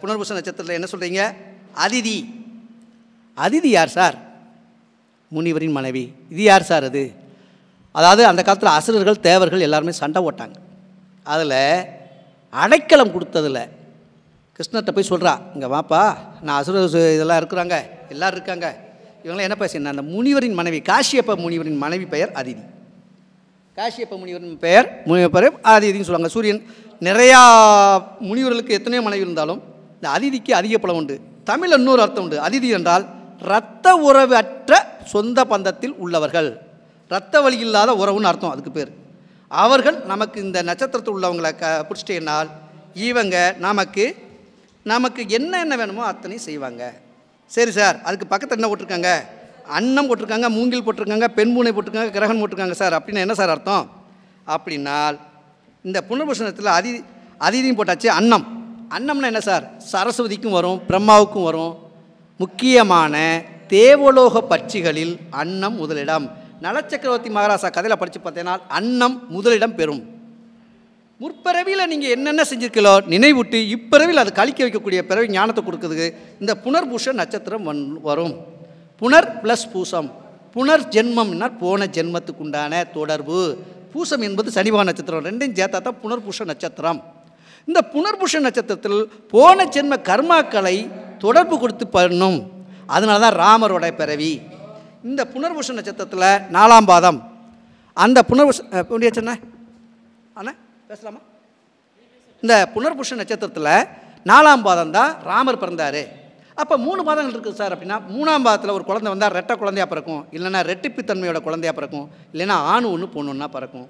புனர்பூச நட்சத்திரத்தில் என்ன சொல்கிறீங்க? அதிதி. அதிதி யார் சார்? முனிவரின் மனைவி. இது யார் சார்? அது அதாவது அந்த காலத்தில் அசுரர்கள் தேவர்கள் எல்லாருமே சண்டை ஓட்டாங்க. அதில் அடைக்கலம் கொடுத்ததில் கிருஷ்ணர்கிட்ட போய் சொல்கிறா, இங்கே வாப்பா, நான் அசுர இதெல்லாம் இருக்கிறாங்க, எல்லோரும் இருக்காங்க, இவங்களாம் என்ன பேசினா, அந்த முனிவரின் மனைவி காஷ்யப்ப முனிவரின் மனைவி பெயர் அதிதி. காஷ்யப்ப முனிவரின் பெயர் அதிதின்னு சொல்லுவாங்க. சூரியன் நிறையா முனிவர்களுக்கு எத்தனையோ மனைவி இருந்தாலும் இந்த அதிதிக்கு அதிக பலம் உண்டு. தமிழில் இன்னொரு அர்த்தம் உண்டு. அதிதி என்றால் இரத்த உறவு அற்ற சொந்த பந்தத்தில் உள்ளவர்கள், இரத்த வழி இல்லாத உறவுன்னு அர்த்தம் அதுக்கு பேர். அவர்கள் நமக்கு இந்த நட்சத்திரத்தில் உள்ளவங்களை பிடிச்சிட்டேனால் இவங்க நமக்கு என்ன வேணுமோ அத்தனை செய்வாங்க. சரி சார், அதுக்கு பக்கத்தில் என்ன போட்டிருக்காங்க? அன்னம் போட்டிருக்காங்க, மூங்கில் போட்டிருக்காங்க, பெண் பூனை போட்டிருக்காங்க, கிரகன் போட்டிருக்காங்க சார். அப்படின்னா என்ன சார் அர்த்தம்? அப்படின்னால் இந்த புனர்பூசணத்தில் அதிதியும் போட்டாச்சு. அன்னம்னா என்ன சார்? சரஸ்வதிக்கும் வரும், பிரம்மாவுக்கும் வரும். முக்கியமான தேவலோக பட்சிகளில் அன்னம் முதலிடம். நலச்சக்கரவர்த்தி மகாராசா கதையில் படித்து பார்த்தேனால் அன்னம் முதலிடம் பெறும். முற்பிறவியில் நீங்கள் என்னென்ன செஞ்சுருக்கீங்களோ நினைவுட்டு இப்பிறவியில் அது கழிக்க வைக்கக்கூடிய பிறவி ஞானத்தை கொடுக்குறதுக்கு இந்த புனர்பூச நட்சத்திரம் வரும். புனர் ப்ளஸ் பூசம். புனர் ஜென்மம்னா போன ஜென்மத்துக்கு உண்டான தொடர்பு. பூசம் என்பது சனி பகவான் நட்சத்திரம், ரெண்டையும் சேர்த்தா தான் புனர்பூச நட்சத்திரம். இந்த புனர்பூச நட்சத்திரத்தில் போன ஜென்ம கர்மாக்களை தொடர்பு கொடுத்து பண்ணும். அதனால தான் ராமரோட பிறவி. இந்த புனர்பூச நட்சத்திரத்தில் 4ஆம் பாதம். அந்த புனர்பூச அண்ணா பேசலாமா? இந்த புனர்பூச நட்சத்திரத்தில் 4ஆம் பாதம் தான் ராமர் பிறந்தார். அப்போ 3 பாதங்கள் இருக்குது சார். அப்படின்னா 3ஆம் பாதத்தில் ஒரு குழந்தை வந்தால் ரெட்டை குழந்தையாக பிறக்கும், இல்லைன்னா ரெட்டிப்புத்தன்மையோட குழந்தையாக பிறக்கும், இல்லைன்னா ஆண் ஒன்று பொண்ணு ஒன்றா பிறக்கும்.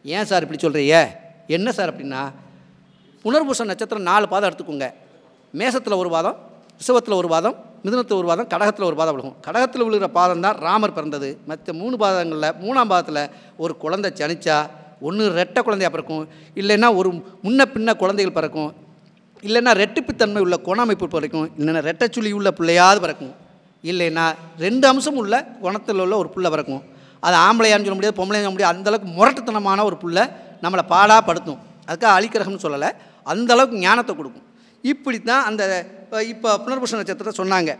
ஏன் சார் இப்படி சொல்கிறீங்க? என்ன சார் அப்படின்னா, புனர்பூச நட்சத்திரம் 4 பாதம் எடுத்துக்கோங்க. மேசத்தில் ஒரு பாதம், ரிஷபத்தில் ஒரு பாதம், மிதுனத்தில் ஒரு பாதம், கடகத்தில் ஒரு பாதம் விழுகும். கடகத்தில் விழுகிற பாதம் தான் ராமர் பிறந்தது. மற்ற 3 பாதங்களில் 3ஆம் பாதத்தில் ஒரு குழந்தை ஜனிச்சா ஒன்று ரெட்டை குழந்தையாக பிறக்கும், இல்லைன்னா ஒரு முன்ன பின்ன குழந்தைகள் பிறக்கும், இல்லைன்னா ரெட்டிப்புத்தன்மை உள்ள குணமைப்பு பிறக்கும், இல்லைன்னா ரெட்டைச்சுழி உள்ள பிள்ளையாவது பிறக்கும், இல்லைன்னா 2 அம்சம் உள்ள குணத்தில் உள்ள ஒரு பிள்ளை பிறக்கும். அது ஆம்பளையான்னு சொல்ல முடியாது, பொம்பளையான்னு சொல்ல முடியாது. அந்தளவுக்கு முரட்டுத்தனமான ஒரு பிள்ளை நம்மளை பாடாப்படுத்தும். அதுக்காக அழிக்கிரகம்னு சொல்லலை, அந்தளவுக்கு ஞானத்தை கொடுக்கும். இப்படி தான் அந்த இப்போ புனர்பூச நட்சத்திரத்தை சொன்னாங்க.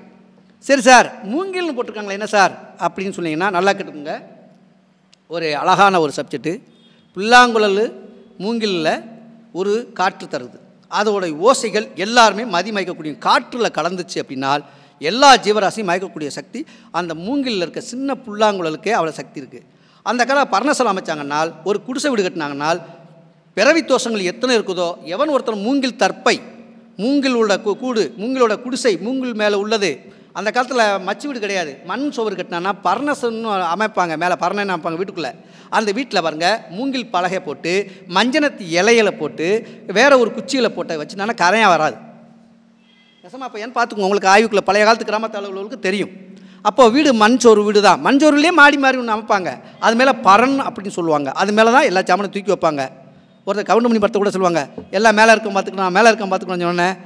சரி சார், மூங்கில்னு போட்டிருக்காங்களே என்ன சார் அப்படின்னு சொன்னீங்கன்னா நல்லா கேட்டுக்கோங்க. ஒரு அழகான ஒரு சப்ஜெக்ட்டு. புல்லாங்குழல் மூங்கிலில் ஒரு காற்று தருது, அதோடைய ஓசைகள் எல்லாருமே மயக்கக்கூடிய காற்றில் கலந்துச்சு அப்படின்னால் எல்லா ஜீவராசியும் மயக்கக்கூடிய சக்தி அந்த மூங்கிலில் இருக்க சின்ன புல்லாங்குழலுக்கே அவ்வளோ சக்தி இருக்குது. அந்த காலம் பர்ணசாலை அமைச்சாங்கன்னால், ஒரு குடிசை வீடு கட்டினாங்கன்னால், பிறவி தோஷங்கள் எத்தனை இருக்குதோ, எவன் ஒருத்தர் மூங்கில் தற்பை, மூங்கிலோட கூடு, மூங்கிலோட குடிசை, மூங்கில் மேலே உள்ளது. அந்த காலத்தில் மச்சு வீடு கிடையாது, மண் சோறு கட்டினான்னா பர்ணசன்னு அமைப்பாங்க, மேலே பர்ணன்னு அமைப்பாங்க வீட்டுக்குள்ளே. அந்த வீட்டில் பாருங்கள், மூங்கில் பலகை போட்டு மஞ்சனத்து இலையில போட்டு வேறு ஒரு குச்சியில் போட்டு வச்சுனானா கரையாக வராது. நெசமா அப்போ ஏன்னு பார்த்துக்கோங்க, உங்களுக்கு ஆய்வுக்குள்ளே பழைய காலத்து கிராமத்து அளவுகளுக்கு தெரியும். அப்போது வீடு மண் சோறு வீடு தான். மண் சோறுலேயே மாடி மாறி ஒன்று அமைப்பாங்க, அது மேலே பரன் அப்படின்னு சொல்லுவாங்க. அது மேலே தான் எல்லா சாமானும் தூக்கி வைப்பாங்க. ஒருத்தர் கவுண்டமணி படத்தை கூட சொல்லுவாங்க, எல்லாம் மேலே இருக்க பார்த்துக்கணும், மேலே இருக்க பார்த்துக்கணும்னு சொன்னேன்.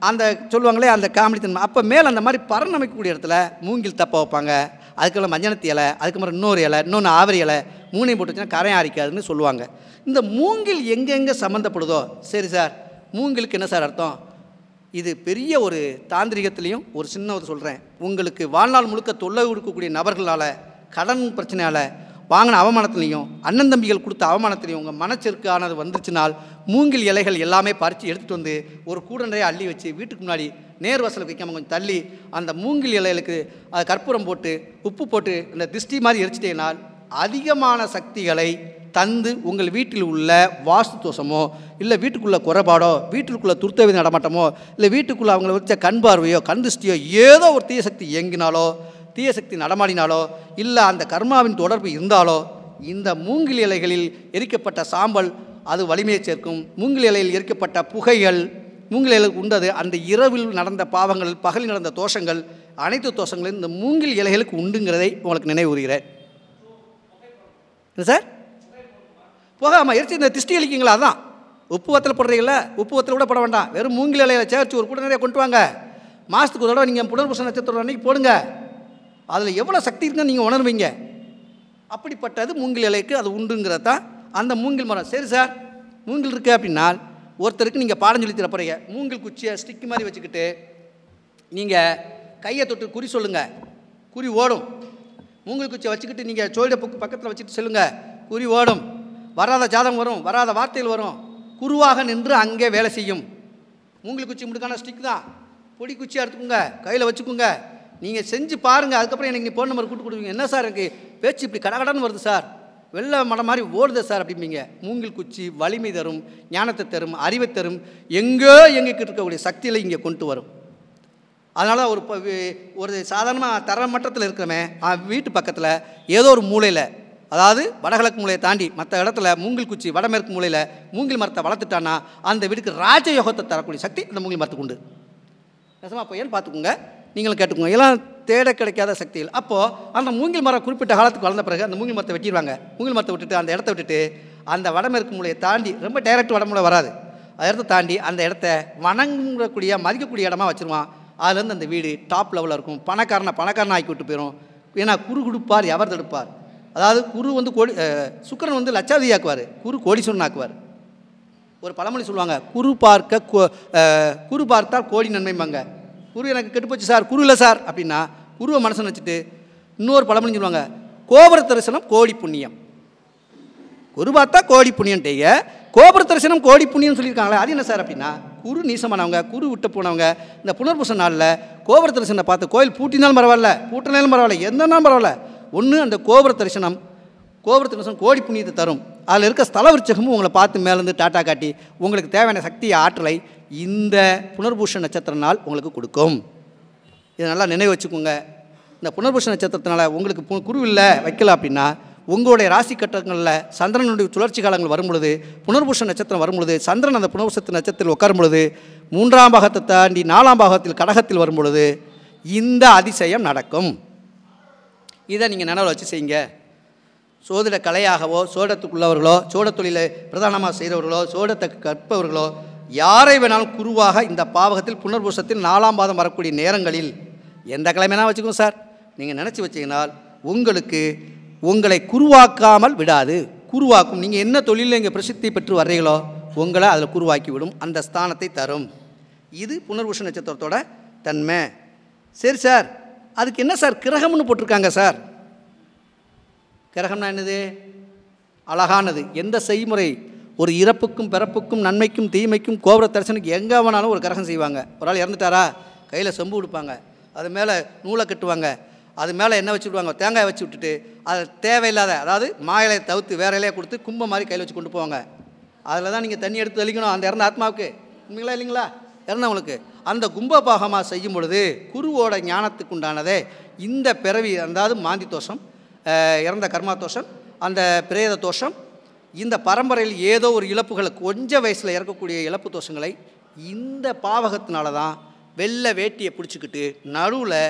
அந்த சொல்லுவாங்களே அந்த காமெடி தன்மை. அப்போ மேலே அந்த மாதிரி பறன் அமைக்கக்கூடிய இடத்துல மூங்கில் தப்ப வைப்பாங்க, அதுக்குள்ள மஞ்சனத்து இலை, அதுக்கு மாதிரி இன்னொரு இலை, இன்னொன்று ஆவரி இலை, 3ஐயும் போட்டு வச்சுன்னா கரையாக அரிக்காதுன்னு சொல்லுவாங்க. இந்த மூங்கில் எங்கெங்கே சம்மந்தப்படுதோ, சரி சார் மூங்கிலுக்கு என்ன சார் அர்த்தம்? இது பெரிய ஒரு தாந்திரிகத்துலேயும் ஒரு சின்ன ஒரு சொல்கிறேன். உங்களுக்கு வாழ்நாள் முழுக்க தொல்லை கொடுக்கக்கூடிய நபர்களால், கடன் பிரச்சனையால் வாங்கின அவமானத்துலேயும், அண்ணன் தம்பிகள் கொடுத்த அவமானத்துலேயும் உங்கள் மனச்செருக்கானது வந்துச்சுனால் மூங்கில் இலைகள் எல்லாமே பறித்து எடுத்துகிட்டு வந்து ஒரு கூட நிறைய அள்ளி வச்சு வீட்டுக்கு முன்னாடி நேர் வாசலுக்கு வைக்காமல் கொஞ்சம் தள்ளி அந்த மூங்கில் இலைகளுக்கு அது கற்பூரம் போட்டு உப்பு போட்டு இந்த திஷ்டி மாதிரி எரிச்சிட்டேனால் அதிகமான சக்திகளை தந்து உங்கள் வீட்டில் உள்ள வாஸ்து தோஷமோ, இல்லை வீட்டுக்குள்ளே குறைபாடோ, வீட்டுக்குள்ளே துர்த்தவி நடமாட்டமோ, இல்லை வீட்டுக்குள்ளே அவங்கள வச்ச கண் பார்வையோ கண் திருஷ்டியோ ஏதோ ஒரு தீய சக்தி இயங்கினாலோ, தீய சக்தி நடமாடினாலோ, இல்லை அந்த கர்மாவின் தொடர்பு இருந்தாலோ, இந்த மூங்கில் இலைகளில் எரிக்கப்பட்ட சாம்பல் அது வலிமையை சேர்க்கும். மூங்கில் இலையில் எரிக்கப்பட்ட புகைகள் மூங்கில் இலைகளுக்கு உண்டது. அந்த இரவில் நடந்த பாவங்கள், பகலில் நடந்த தோஷங்கள், அனைத்து தோஷங்களும் இந்த மூங்கில் இலைகளுக்கு உண்டுங்கிறதை உங்களுக்கு நினைவு கூறுகிறேன். சார் போகாமல் எரிச்சு இந்த திஷ்டி அளிக்கிங்களா? அதான் உப்பு வத்தல் போடுறீங்கள, உப்பு வத்தல் கூட போட வேண்டாம், வெறும் மூங்கில் இலையில சேர்த்து ஒரு கூட நிறைய கொண்டு வாங்க. மாதத்துக்கு ஒரு தடவை நீங்கள் புனர்பூச நட்சத்திரம் அன்றைக்கி போடுங்க. அதில் எவ்வளோ சக்தி இருக்குன்னு நீங்கள் உணர்வீங்க. அப்படிப்பட்டது மூங்கில் இலைக்கு அது உண்டுங்கிறது தான் அந்த மூங்கில் மரம். சரி சார், மூங்கில் இருக்குது அப்படின்னா ஒருத்தருக்கு நீங்கள் பாடம் சொல்லி தர போகிறீங்க. மூங்கில் குச்சியை ஸ்டிக்கு மாதிரி வச்சுக்கிட்டு நீங்கள் கையை தொட்டு குறி சொல்லுங்கள், குறி ஓடும். மூங்கில் குச்சியை வச்சுக்கிட்டு நீங்கள் சோழிட பக்கத்தில் வச்சுட்டு சொல்லுங்கள், குறி ஓடும். வராத ஜாதகம் வரும், வராத வார்த்தைகள் வரும். குருவாக நின்று அங்கே வேலை செய்யும். மூங்கில் குச்சி முடுக்கான ஸ்டிக் தான். பொடி குச்சியாக எடுத்துக்கோங்க, கையில் வச்சுக்கோங்க. நீங்கள் செஞ்சு பாருங்கள். அதுக்கப்புறம் எனக்கு நீ ஃபோன் நம்பர் கூட்டு கொடுப்பீங்க. என்ன சார் எனக்கு பேச்சு இப்படி கடகடன்னு வருது சார், வெள்ளை மடம் மாதிரி ஓடுது சார் அப்படிம்பீங்க. மூங்கில் குச்சி வலிமை தரும், ஞானத்தை தரும், அறிவை தரும், எங்கே இருக்கக்கூடிய சக்தியில் இங்கே கொண்டு வரும். அதனால் ஒரு சாதாரணமாக தர மட்டத்தில் இருக்கிறவன் வீட்டு பக்கத்தில் ஏதோ ஒரு மூலையில், அதாவது வடகிழக்கு மூலையை தாண்டி மற்ற இடத்துல மூங்கில் குச்சி வடமேற்கு மூலையில் மூங்கில் மரத்தை வளர்த்துட்டான்னா அந்த வீட்டுக்கு ராஜயோகத்தை தரக்கூடிய சக்தி அந்த மூங்கில் மரத்துக்கு உண்டு. நெசமாக அப்போ ஏன்னு பார்த்துக்கோங்க, நீங்களும் கேட்டுக்கோங்க. எல்லாம் தேட கிடைக்காத சக்திகள். அப்போது அந்த மூங்கில் மரம் குறிப்பிட்ட காலத்துக்கு வளர்ந்த பிறகு அந்த மூங்கில் மரத்தை வெட்டிடுவாங்க. மூங்கில் மரத்தை விட்டுட்டு அந்த இடத்த விட்டுட்டு அந்த வடமேற்கு மூலையை தாண்டி, ரொம்ப டைரக்ட் வடமூலை வராது, அந்த இடத்த தாண்டி அந்த இடத்த வணங்கக்கூடிய மதிக்கக்கூடிய இடமா வச்சுருவான். அதுலேருந்து அந்த வீடு டாப் லெவலில் இருக்கும். பணக்காரனை ஆக்கி விட்டு போயிடும். ஏன்னா குரு கொடுப்பார், எவர் தடுப்பார். அதாவது குரு வந்து சுக்கிரன் வந்து லட்சாதிபதி ஆக்குவார், குரு கோடீஸ்வரன் ஆக்குவார். ஒரு பழமொழி சொல்லுவாங்க, குரு பார்த்தால் கோடி நன்மைம்பாங்க. குரு எனக்கு கெட்டு போச்சு சார், குரு இல்லை சார் அப்படின்னா குருவை மனசு வச்சுட்டு இன்னொரு பழமொழி சொல்லுவாங்க, கோபுர தரிசனம் கோடி புண்ணியம். குரு பார்த்தா கோடி புண்ணியன்ட்டேங்க, கோபுர தரிசனம் கோடி புண்ணியம் சொல்லியிருக்காங்களே, அது என்ன சார் அப்படின்னா குரு நீசமானவங்க, குரு விட்டு போனவங்க இந்த புனர்பூச நாளில் கோபுர தரிசனம் பார்த்து கோயில் பூட்டினாலும் பரவாயில்ல, பூட்டினாலும் பரவாயில்ல, எந்தனாலும் பரவாயில்ல, ஒன்று அந்த கோபுர தரிசனம் கோடி புண்ணியத்தை தரும். அதில் இருக்க ஸ்தல விருட்சகமும் உங்களை பார்த்து மேலேருந்து டாட்டா காட்டி உங்களுக்கு தேவையான சக்தி ஆற்றலை இந்த புனர்பூஷ நட்சத்திர நாள் உங்களுக்கு கொடுக்கும். இதை நல்லா நினைவு வச்சுக்கோங்க. இந்த புனர்பூஷ நட்சத்திரத்தினால உங்களுக்கு குரு இல்லை வைக்கல அப்படின்னா உங்களுடைய ராசி கட்டங்களில் சந்திரனுடைய சுழற்சி காலங்கள் வரும் பொழுது, புனர்பூஷ நட்சத்திரம் வரும் பொழுது, சந்திரன் அந்த புனர்பூசத்து நட்சத்திரத்தில் உட்காரும் பொழுது, 3ஆம் பாகத்தை தாண்டி 4ஆம் பாகத்தில் கடகத்தில் வரும் பொழுது இந்த அதிசயம் நடக்கும். இதை நீங்கள் நினைவில் வச்சு செய்யுங்க. சோதிட கலையாகவோ, சோடத்துக்குள்ளவர்களோ, சோட தொழிலை பிரதானமாக செய்கிறவர்களோ, சோடத்தை கற்பவர்களோ, யாரை வேணாலும் குருவாக இந்த பாவகத்தில் புனர்பூசத்தில் 4ஆம் பாதம் வரக்கூடிய நேரங்களில் எந்த கிழமைனா வச்சுக்கோங்க சார், நீங்கள் நினச்சி வச்சிங்கனால் உங்களுக்கு உங்களை குருவாக்காமல் விடாது, குருவாக்கும். நீங்கள் என்ன தொழிலில் இங்கே பிரசித்தி பெற்று வர்றீங்களோ உங்களை அதில் குருவாக்கி விடும், அந்த ஸ்தானத்தை தரும். இது புனர்பூஷ நட்சத்திரத்தோட தன்மை. சரி சார், அதுக்கு என்ன சார் கிரகம்னு போட்டிருக்காங்க சார்? கிரகம்னா என்னது? அழகானது. எந்த செய்முறை, ஒரு இறப்புக்கும் பிறப்புக்கும் நன்மைக்கும் தீமைக்கும் கோபுர தரிசனுக்கு எங்கே வேணாலும் ஒரு கிரகம் செய்வாங்க. ஒரு ஆள் இறந்துட்டாரா, கையில் செம்பு கொடுப்பாங்க, அது மேலே நூலை கட்டுவாங்க, அது மேலே என்ன வச்சு விடுவாங்க, தேங்காய் வச்சு விட்டுட்டு அது தேவையில்லாத, அதாவது மாயிலையை தவிர்த்து வேற இலையை கொடுத்து கும்பம் மாதிரி கையில் வச்சு கொண்டு போவாங்க. அதில் தான் நீங்கள் தண்ணி எடுத்து தெளிக்கணும் அந்த இறந்த ஆத்மாவுக்கு. உண்மைங்களா இல்லைங்களா? இறந்தவங்களுக்கு அந்த கும்பபாகமாக செய்யும் பொழுது குருவோட ஞானத்துக்கு உண்டானதே இந்த பிறவி, அதாவது மாந்தி தோஷம், இறந்த கர்மா தோஷம், அந்த பிரேத தோஷம், இந்த பரம்பரையில் ஏதோ ஒரு இழப்புகளை கொஞ்சம் வயசில் இறக்கக்கூடிய இழப்பு தோஷங்களை இந்த பாவகத்தினால தான் வெள்ளை வேட்டியை பிடிச்சிக்கிட்டு நடுவில்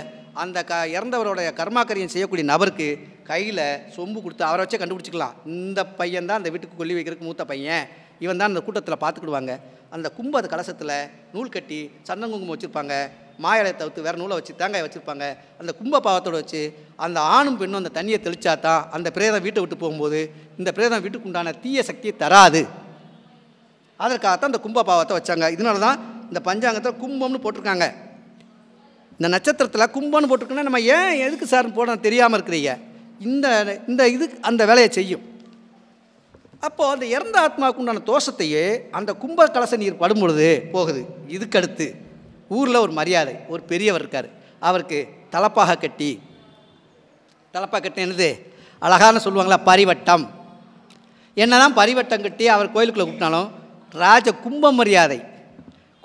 அந்த இறந்தவருடைய கர்மாக்கரியம் செய்யக்கூடிய நபருக்கு கையில் சொம்பு கொடுத்து அவரை வச்சே கண்டுபிடிச்சிக்கலாம். இந்த பையன் தான் அந்த வீட்டுக்கு கொல்லி வைக்கிறதுக்கு மூத்த பையன், இவன் தான் அந்த கூட்டத்தில் பார்த்துக்கிடுவாங்க. அந்த கும்பது கலசத்தில் நூல் கட்டி சந்தன குங்குமம் வச்சுருப்பாங்க, மாயலை தவிர்த்து வேறு நூலை வச்சு தேங்காய் வச்சுருப்பாங்க. அந்த கும்ப பாவத்தோடு வச்சு அந்த ஆணும் பெண்ணும் அந்த தண்ணியை தெளித்தா தான் அந்த பிரேதம் வீட்டை விட்டு போகும்போது இந்த பிரேதம் வீட்டுக்கு உண்டான தீய சக்தியை தராது. அதற்காகத்தான் அந்த கும்ப பாவத்தை வச்சாங்க. இதனால தான் இந்த பஞ்சாங்கத்தில் கும்பம்னு போட்டிருக்காங்க. இந்த நட்சத்திரத்தில் கும்பம்னு போட்டிருக்கோன்னா நம்ம ஏன் எதுக்கு சார் போட தெரியாமல் இருக்கிறீங்க, இந்த இது அந்த வேலையை செய்யும். அப்போது அந்த இறந்த ஆத்மாவுக்கு உண்டான தோஷத்தையே அந்த கும்ப கலச நீர் படும் பொழுது போகுது. இதுக்கடுத்து ஊரில் ஒரு மரியாதை, ஒரு பெரியவர் இருக்கார், அவருக்கு தலப்பாக கட்டி என்னது அழகான சொல்லுவாங்களா பரிவட்டம், என்ன தான் பரிவட்டம் கட்டி அவர் கோயிலுக்குள்ளே கூப்பிட்டாலும் ராஜ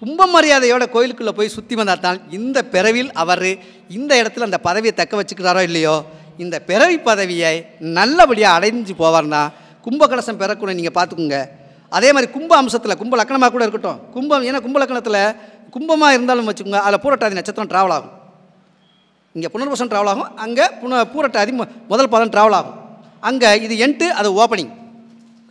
கும்ப மரியாதையோட கோயிலுக்குள்ளே போய் சுற்றி வந்தால்தான் இந்த பிறவியில் அவர் இந்த இடத்துல அந்த பதவியை தக்க வச்சுக்கிறாரோ இல்லையோ, இந்த பிறவி பதவியை நல்லபடியாக அடைஞ்சு போவார்னா கும்ப கலசம் பெறக்கூட நீங்கள் பார்த்துக்குங்க. அதே மாதிரி கும்ப அம்சத்தில் கும்ப லக்கணமாக கூட இருக்கட்டும், கும்பம், ஏன்னா கும்ப லக்கணத்தில் கும்பமாக இருந்தாலும் வச்சுக்கோங்க, அதில் பூரட்டாதி நட்சத்திரம் ட்ராவல் ஆகும். இங்கே புனர்பூசம் ட்ராவல் ஆகும், அங்கே பூரட்டாதி முதல் பாதம் ட்ராவல் ஆகும். அங்கே இது என்ட்டு, அது ஓப்பனிங்.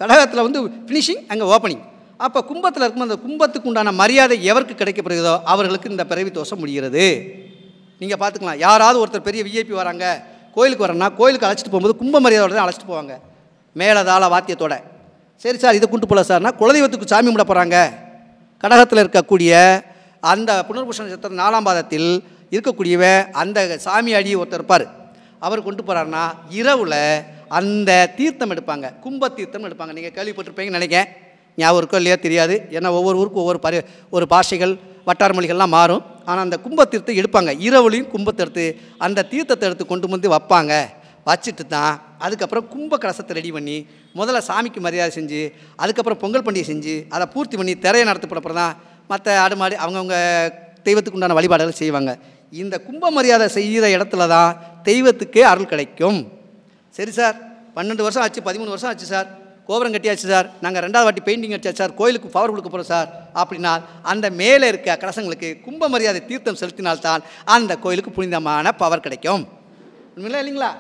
கடகத்தில் வந்து ஃபினிஷிங், அங்கே ஓப்பனிங். அப்போ கும்பத்தில் இருக்கும்போது அந்த கும்பத்துக்கு உண்டான மரியாதை எவருக்கு கிடைக்கப்படுகிறதோ அவர்களுக்கு இந்த பிறவி தோஷம் முடிகிறது. நீங்கள் பார்த்துக்கலாம், யாராவது ஒருத்தர் பெரிய விஐபி வராங்க கோயிலுக்கு வரேன்னா கோயிலுக்கு அழைச்சிட்டு போகும்போது கும்ப மரியாதையோடு தான் அழைச்சிட்டு போவாங்க, மேலதாள வாத்தியத்தோட. சரி சார் இதை கொண்டு போகல சார்னா குலதெய்வத்துக்கு சாமி கும்பிட போகிறாங்க, கடகத்தில் இருக்கக்கூடிய அந்த புனர்பூச நட்சத்திரம் 4ஆம் பாதத்தில் இருக்கக்கூடியவ அந்த சாமியாடி ஒருத்தர் இருப்பார். அவர் கொண்டு போகிறாருன்னா இரவில் அந்த தீர்த்தம் எடுப்பாங்க, கும்ப தீர்த்தம் எடுப்பாங்க. நீங்கள் கேள்விப்பட்டிருப்பீங்கன்னு நினைக்கிறேன், ஞாபகம் இருக்கோ இல்லையா தெரியாது. ஏன்னா ஒவ்வொரு ஊருக்கும் ஒரு பாஷைகள் வட்டார மொழிகள்லாம் மாறும். ஆனால் அந்த கும்ப தீர்த்தம் எடுப்பாங்க, இரவுலையும் கும்பத்தை எடுத்து அந்த தீர்த்தத்தை எடுத்து கொண்டு வந்து வைப்பாங்க. வச்சுட்டு தான் அதுக்கப்புறம் கும்ப கலசத்தை ரெடி பண்ணி முதல்ல சாமிக்கு மரியாதை செஞ்சு அதுக்கப்புறம் பொங்கல் பண்டிகை செஞ்சு அதை பூர்த்தி பண்ணி திரையை நடத்தப்படப்புறம் தான் மற்ற ஆடு மாடு அவங்கவுங்க தெய்வத்துக்கு உண்டான வழிபாடுகள் செய்வாங்க. இந்த கும்ப மரியாதை செய்கிற இடத்துல தான் தெய்வத்துக்கே அருள் கிடைக்கும். சரி சார், 12 வருஷம் ஆச்சு, 13 வருஷம் ஆச்சு சார், கோபுரம் கட்டியாச்சு சார், நாங்கள் 2வது வாட்டி பெயிண்டிங் அடிச்சா சார், கோயிலுக்கு பவர் கொடுக்க போகிறோம் சார் அப்படின்னா அந்த மேலே இருக்க கலசங்களுக்கு கும்ப மரியாதை தீர்த்தம் செலுத்தினால்தான் அந்த கோயிலுக்கு புனிதமான பவர் கிடைக்கும். உண்மையில இல்லைங்களா?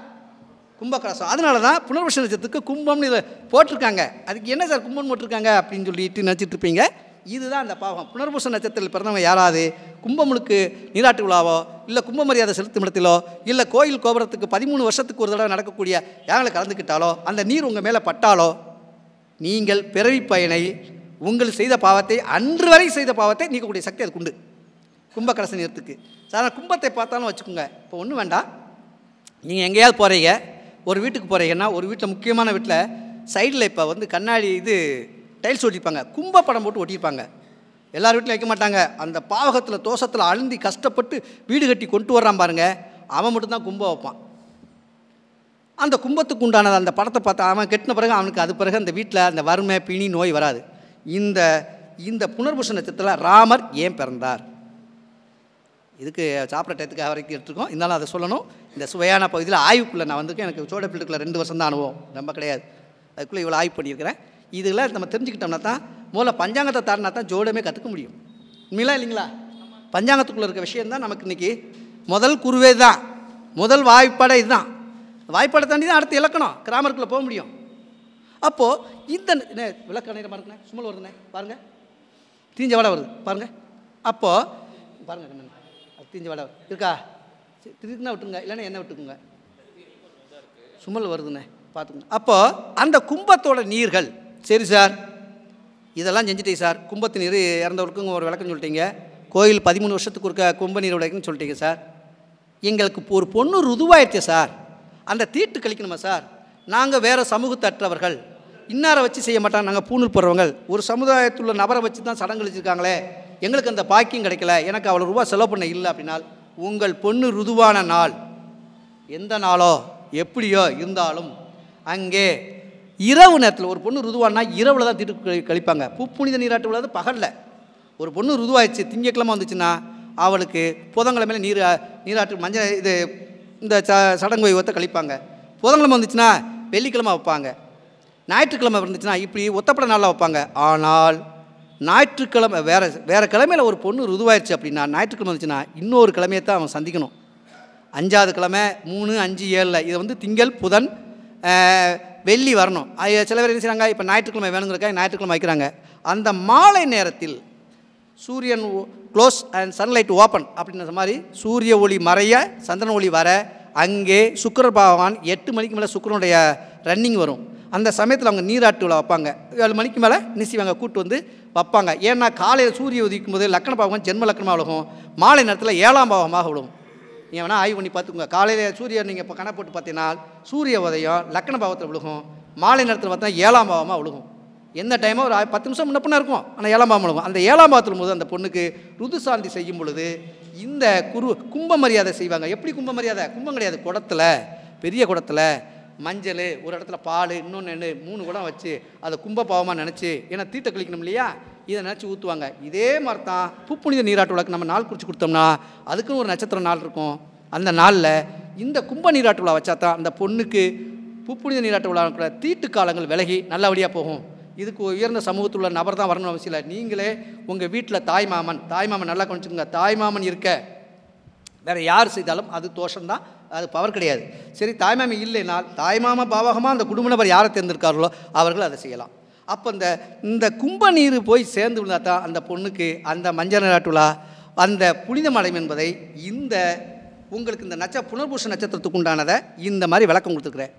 கும்ப கலசம். அதனால தான் புனர்பூச நட்சத்திரத்துக்கு கும்பம்னு இதில் போட்டிருக்காங்க. அதுக்கு என்ன சார் கும்பம் போட்டிருக்காங்க அப்படின்னு சொல்லிட்டு நினச்சிட்டு இருப்பீங்க. இதுதான் அந்த பாவம். புனர்பூச நட்சத்திரத்தில் பிறந்தவங்க யாராவது கும்பமுழுக்கு நீராட்டு விழாவோ இல்லை கும்ப மரியாதை செலுத்தும் இடத்திலோ இல்லை கோயில் கோபுரத்துக்கு 13 வருஷத்துக்கு ஒரு தடவை நடக்கக்கூடிய யாங்களை கலந்துக்கிட்டாலோ அந்த நீர் உங்கள் மேலே பட்டாலோ நீங்கள் பிறவி பயனை உங்கள் செய்த பாவத்தை அன்று வரை செய்த பாவத்தை நீக்கக்கூடிய சக்தி அதுக்கு உண்டு கும்ப கலச நீரத்துக்கு. சார் கும்பத்தை பார்த்தாலும் வச்சுக்கோங்க. இப்போ ஒன்றும் வேண்டாம், நீங்கள் எங்கேயாவது போகிறீங்க, ஒரு வீட்டுக்கு போகிறீங்கன்னா ஒரு வீட்டில் முக்கியமான வீட்டில் சைடில் இப்போ கண்ணாடி டைல்ஸ் ஒட்டியிருப்பாங்க, கும்ப படம் போட்டு ஒட்டியிருப்பாங்க. எல்லார் வீட்டிலும் வைக்க மாட்டாங்க. அந்த பாவகத்தில் தோஷத்தில் அழுந்தி கஷ்டப்பட்டு வீடு கட்டி கொண்டு வர்றான் பாருங்க, அவன் மட்டும்தான் கும்பம் வைப்பான். அந்த கும்பத்துக்கு உண்டானது அந்த படத்தை பார்த்தா அவன் கெட்டின பிறகு அவனுக்கு அது பிறகு அந்த வீட்டில் அந்த வறுமை பிணி நோய் வராது. இந்த புனர்பூச நட்சத்திரத்தில் ராமர் ஏன் பிறந்தார், இதுக்கு சாப்பிட்ற டயத்துக்கு வரைக்கும் எடுத்துருக்கோம். இருந்தாலும் அதை சொல்லணும். இந்த சுவையான பகுதியில் ஆய்வுக்குள்ளே நான் வந்திருக்கேன். எனக்கு சோழப்பிள்ளைக்குள்ள 2 வருஷம் தான் அனுபவம், ரொம்ப கிடையாது. அதுக்குள்ளே இவ்வளோ ஆய்வு பண்ணியிருக்கிறேன். இதெல்லாம் நம்ம தெரிஞ்சுக்கிட்டோம்னா தான் முதல்ல பஞ்சாங்கத்தை தாண்டினா தான் ஜோடமே கற்றுக்க முடியும். உண்மையிலாம் இல்லைங்களா? பஞ்சாங்கத்துக்குள்ளே இருக்க விஷயந்தான் நமக்கு இன்றைக்கி முதல் குருவே தான், முதல் வாய்ப்பாடை இதுதான். வாய்ப்பாடை தாண்டி தான் அடுத்து இலக்கணம் கிராமருக்குள்ளே போக முடியும். அப்போது இந்த விளக்க நேரமாக இருக்குண்ணே, சும்மல் வருதுண்ணே பாருங்கள், தீஞ்ச வடை வருது பாருங்கள். அப்போது பாருங்கள் தீஞ்ச வடை இருக்கா, திருக்குன்னா விட்டுருங்க, இல்லைன்னா என்ன விட்டுக்குங்க, சுமல் வருதுண்ணே பார்த்துக்குங்க. அப்போது அந்த கும்பத்தோட நீர்கள், சரி சார் இதெல்லாம் செஞ்சுட்டீங்க சார், கும்பத்து நீர் இறந்தவர்களுக்கும் ஒரு விளக்கம் சொல்லிட்டீங்க, கோயில் 13 வருஷத்துக்கு ஒரு கும்ப நீர் விளக்குன்னு சொல்லிட்டீங்க சார், எங்களுக்கு ஒரு பொண்ணு ருதுவாயிடுச்சு சார், அந்த தீட்டு கழிக்கணுமா சார், நாங்கள் வேறு சமூகத்தற்றவர்கள், இன்னாரை வச்சு செய்ய மாட்டாங்க, நாங்கள் பூணூல் போடுறவங்க, ஒரு சமுதாயத்துள்ள நபரை வச்சு தான் சடங்கு வச்சுருக்காங்களே, எங்களுக்கு அந்த பாக்கியம் கிடைக்கல, எனக்கு அவ்வளோ ரூபா செலவு பண்ண இல்லை அப்படின்னால் உங்கள் பொண்ணு ருதுவான நாள் எந்த நாளோ எப்படியோ இருந்தாலும் அங்கே இரவு நேரத்தில் ஒரு பொண்ணு ருதுவானா இரவில் தான் தீட்டு கழிப்பாங்க. புனித நீராட்டு விழாது பகலில். ஒரு பொண்ணு ருதுவாயிடுச்சு திங்கக்கிழமை வந்துச்சுன்னா அவளுக்கு புதன்கிழமையில் நீராட்டு மஞ்சள் இந்த சடங்கு வைவத்தை கழிப்பாங்க. புதன்கிழமை வந்துச்சுன்னா வெள்ளிக்கிழமை வைப்பாங்க, ஞாயிற்றுக்கிழமை இருந்துச்சுன்னா இப்படி ஒத்தப்பட நாளில் வைப்பாங்க. ஆனால் ஞாயிற்றுக்கிழமை வேறு கிழமையில் ஒரு பொண்ணு ருதுவாயிடுச்சு அப்படின்னா ஞாயிற்றுக்கிழமை வந்துச்சுன்னா இன்னொரு கிழமையை தான் அவன் சந்திக்கணும். 5ஆவது கிழமை 3, 5, 7 இதை திங்கள் புதன் வெள்ளி வரணும். சில பேர் என்ன செய்கிறாங்க, இப்போ ஞாயிற்றுக்கிழமை வேணுங்கிறக்காக ஞாயிற்றுக்கிழமை வைக்கிறாங்க. அந்த மாலை நேரத்தில் சூரியன் க்ளோஸ் அண்ட் சன்லைட் ஓப்பன் அப்படின்ற மாதிரி சூரிய ஒளி மறைய சந்திரன் ஒளி வர அங்கே சுக்கிர பகவான் 8 மணிக்கு மேலே சுக்கிரனுடைய ரன்னிங் வரும். அந்த சமயத்தில் அவங்க நீராட்டு விழா வைப்பாங்க. 7 மணிக்கு மேலே நிச்சயவாங்க கூட்டு வைப்பாங்க. ஏன்னா காலையில் சூரிய உதிக்கும் போது லக்கண பாவகம் ஜென்ம லக்கணமாக விழுகும், மாலை நேரத்தில் 7ஆம் பாவமாக விழுகும். நீங்கள் வேணால் ஆய்வு பண்ணி பார்த்துக்கோங்க. காலையில் சூரியன் நீங்கள் இப்போ கணக்கு போட்டு பார்த்தீங்கன்னா சூரிய உதயம் லக்கண பாவத்தில் விழுகும், மாலை நேரத்தில் பார்த்தா 7ஆம் பாவமாக விழுகும். எந்த டைமோ ஒரு 10 நிமிஷம் முன்னப்பின்னா இருக்கும், ஆனால் 7ஆம் பாவம் விழுகும். அந்த 7ஆம் பாவத்தில் போது அந்த பொண்ணுக்கு ருது சாந்தி செய்யும் பொழுது இந்த கும்ப மரியாதை செய்வாங்க. எப்படி கும்ப மரியாதை? கும்பம் கிடையாது, குடத்தில், பெரிய குடத்தில் மஞ்சள், ஒரு இடத்துல பால், இன்னொன்று 3 குடம் வச்சு அதை கும்ப பாவமாக நினச்சி, ஏன்னா தீட்டை கழிக்கணும் இல்லையா, இதை நினச்சி ஊற்றுவாங்க. இதே மாதிரி தான் புப்புனித நீராட்டு விழாக்கு நம்ம நாள் குறித்து கொடுத்தோம்னா அதுக்குன்னு ஒரு நட்சத்திர நாள் இருக்கும். அந்த நாளில் இந்த கும்ப நீராட்டு விழா வச்சா தான் அந்த பொண்ணுக்கு புப்புனித நீராட்டு விழா தீட்டு காலங்கள் விலகி நல்லபடியாக போகும். இதுக்கு உயர்ந்த சமூகத்தில் உள்ள நபர் தான் வரணும் அவசியம் இல்லை. நீங்களே உங்கள் வீட்டில் தாய்மாமன் நல்லா கவனிச்சுக்கோங்க, தாய்மாமன் இருக்க வேறு யார் செய்தாலும் அது தோஷம்தான், அது பவர் கிடையாது. சரி, தாய்மாமி இல்லைனால் தாய்மாமா பாவகமாக அந்த குடும்ப நபர் யாரை தேர்ந்தெடுக்கார்களோ அவர்கள் அதை செய்யலாம். அப்போ இந்த கும்ப நீர் போய் சேர்ந்து விழுந்தால் தான் அந்த பொண்ணுக்கு அந்த மஞ்சள் நீராட்டு விழா அந்த புனிதம் அடையும் என்பதை உங்களுக்கு இந்த புனர்பூச நட்சத்திரத்துக்கு உண்டானதை இந்த மாதிரி விளக்கம் கொடுத்துருக்குறேன்.